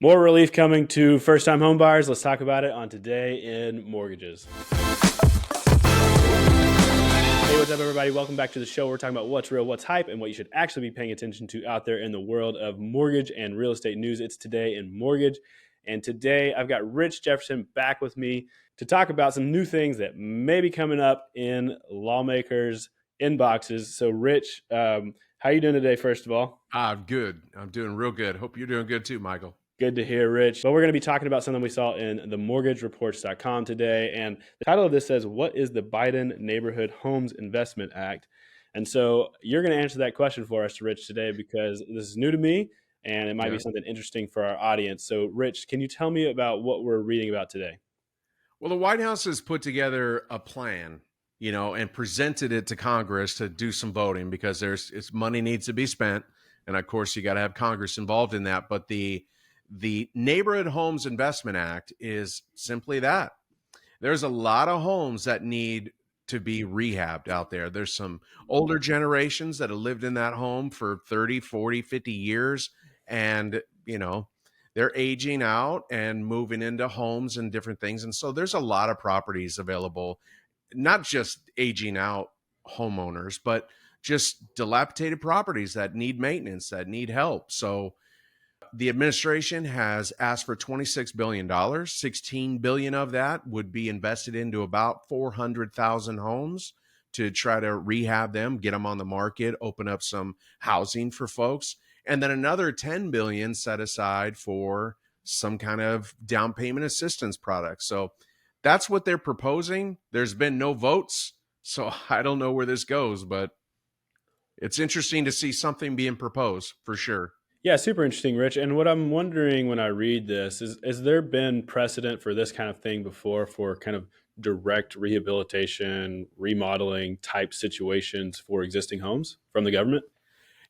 More relief coming to first-time home buyers. Let's talk about it on Today in Mortgages. Hey, what's up, everybody? Welcome back to the show. We're talking about what's real, what's hype, and what you should actually be paying attention to out there in the world of mortgage and real estate news. It's Today in Mortgage. And today I've got Rich Jefferson back with me to talk about some new things that may be coming up in lawmakers' inboxes. So, Rich, how you doing today, first of all? I'm good. I'm doing real good. Hope you're doing good too, Michael. Good to hear, Rich. But we're going to be talking about something we saw in themortgagereports.com today. And the title of this says, "What is the Biden Neighborhood Homes Investment Act?" And so you're going to answer that question for us, Rich, today, because this is new to me and it might be Yeah. something interesting for our audience. So, Rich, can you tell me about what we're reading about today? Well, the White House has put together a plan, and presented it to Congress to do some voting because it's money needs to be spent, and of course you got to have Congress involved in that. But the Neighborhood Homes Investment Act is simply that. There's a lot of homes that need to be rehabbed out there. There's some older generations that have lived in that home for 30, 40, 50 years. And, they're aging out and moving into homes and different things. And so there's a lot of properties available, not just aging out homeowners, but just dilapidated properties that need maintenance, that need help. So the administration has asked for $26 billion. $16 billion of that would be invested into about 400,000 homes to try to rehab them, get them on the market, open up some housing for folks. And then another 10 billion set aside for some kind of down payment assistance product. So that's what they're proposing. There's been no votes, so I don't know where this goes, but it's interesting to see something being proposed for sure. Yeah, super interesting, Rich. And what I'm wondering when I read this is, has there been precedent for this kind of thing before for kind of direct rehabilitation, remodeling type situations for existing homes from the government?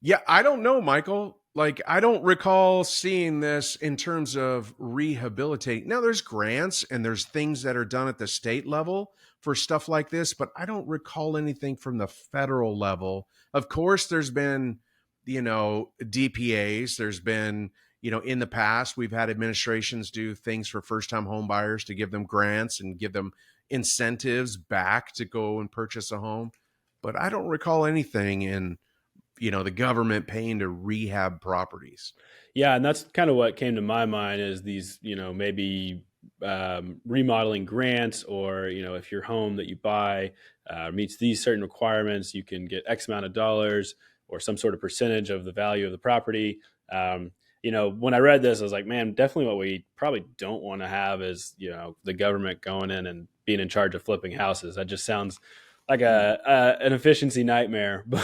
Yeah, I don't know, Michael. Like, I don't recall seeing this in terms of rehabilitating. Now, there's grants and there's things that are done at the state level for stuff like this, but I don't recall anything from the federal level. Of course, there's been, DPAs. There's been, in the past, we've had administrations do things for first time home buyers to give them grants and give them incentives back to go and purchase a home. But I don't recall anything in the government paying to rehab properties. Yeah, and that's kind of what came to my mind is these, maybe remodeling grants, or if your home that you buy meets these certain requirements, you can get X amount of dollars or some sort of percentage of the value of the property. When I read this, I was like, man, definitely what we probably don't want to have is the government going in and being in charge of flipping houses. That just sounds like an efficiency nightmare, but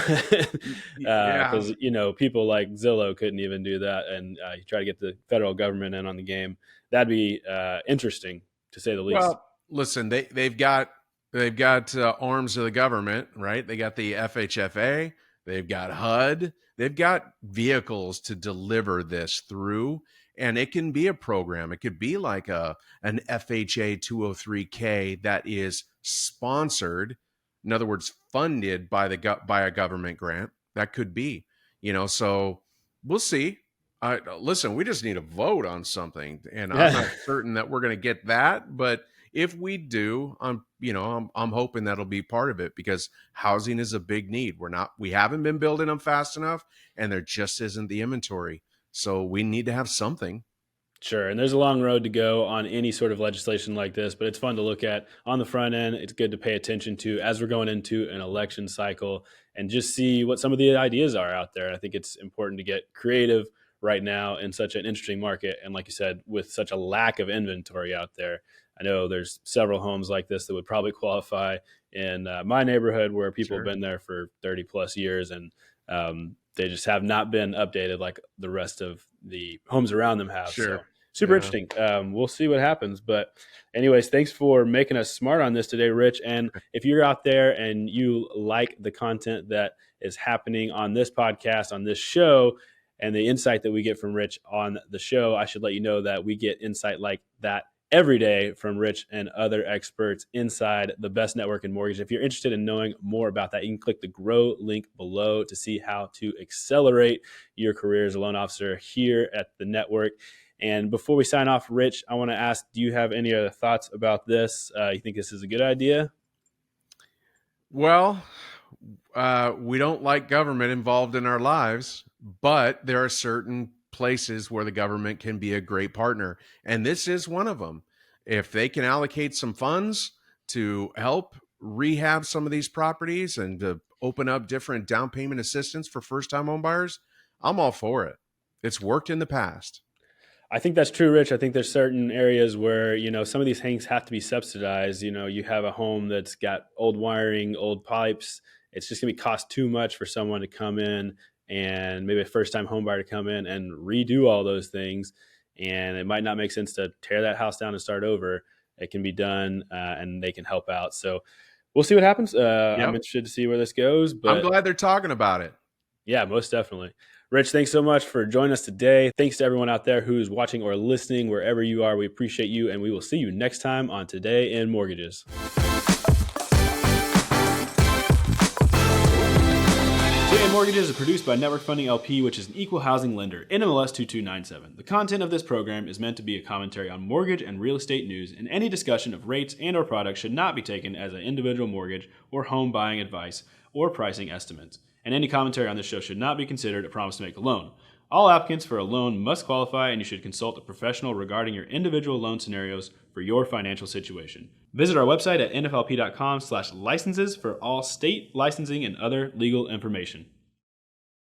Yeah. because people like Zillow couldn't even do that, and you try to get the federal government in on the game. That'd be interesting to say the least. Well, listen, they've got arms of the government, right? They got the FHFA, they've got HUD, they've got vehicles to deliver this through, and it can be a program. It could be like an FHA 203K that is sponsored, in other words, funded by by a government grant. That could be, so we'll see. Listen, we just need a vote on something, and I'm not certain that we're going to get that. But if we do, I'm hoping that'll be part of it because housing is a big need. We haven't been building them fast enough, and there just isn't the inventory. So we need to have something. Sure. And there's a long road to go on any sort of legislation like this, but it's fun to look at on the front end. It's good to pay attention to as we're going into an election cycle and just see what some of the ideas are out there. I think it's important to get creative right now in such an interesting market. And like you said, with such a lack of inventory out there, I know there's several homes like this that would probably qualify in my neighborhood where people have Sure. been there for 30 plus years, and they just have not been updated like the rest of the homes around them have. So Sure. super Yeah. interesting. We'll see what happens. But anyways, thanks for making us smart on this today, Rich. And if you're out there and you like the content that is happening on this podcast, on this show, and the insight that we get from Rich on the show, I should let you know that we get insight like that every day from Rich and other experts inside the best network in mortgage. If you're interested in knowing more about that, you can click the grow link below to see how to accelerate your career as a loan officer here at the network. And before we sign off, Rich, I want to ask, do you have any other thoughts about this? You think this is a good idea? Well, we don't like government involved in our lives, but there are certain places where the government can be a great partner. And this is one of them. If they can allocate some funds to help rehab some of these properties and to open up different down payment assistance for first time home buyers, I'm all for it. It's worked in the past. I think that's true, Rich. I think there's certain areas where, some of these things have to be subsidized. You have a home that's got old wiring, old pipes. It's just going to cost too much for someone to come in, and maybe a first time home buyer to come in and redo all those things. And it might not make sense to tear that house down and start over. It can be done, and they can help out. So we'll see what happens. I'm Yep. interested to see where this goes, I'm but glad they're talking about it. yeah, most definitely. Rich, thanks so much for joining us today. Thanks to everyone out there who's watching or listening, wherever you are. We appreciate you, and we will see you next time on Today in Mortgages. Today in Mortgages is produced by Network Funding LP, which is an equal housing lender, NMLS 2297. The content of this program is meant to be a commentary on mortgage and real estate news, and any discussion of rates and or products should not be taken as an individual mortgage or home buying advice or pricing estimates. And any commentary on this show should not be considered a promise to make a loan. All applicants for a loan must qualify, and you should consult a professional regarding your individual loan scenarios for your financial situation. Visit our website at nflp.com/licenses for all state licensing and other legal information.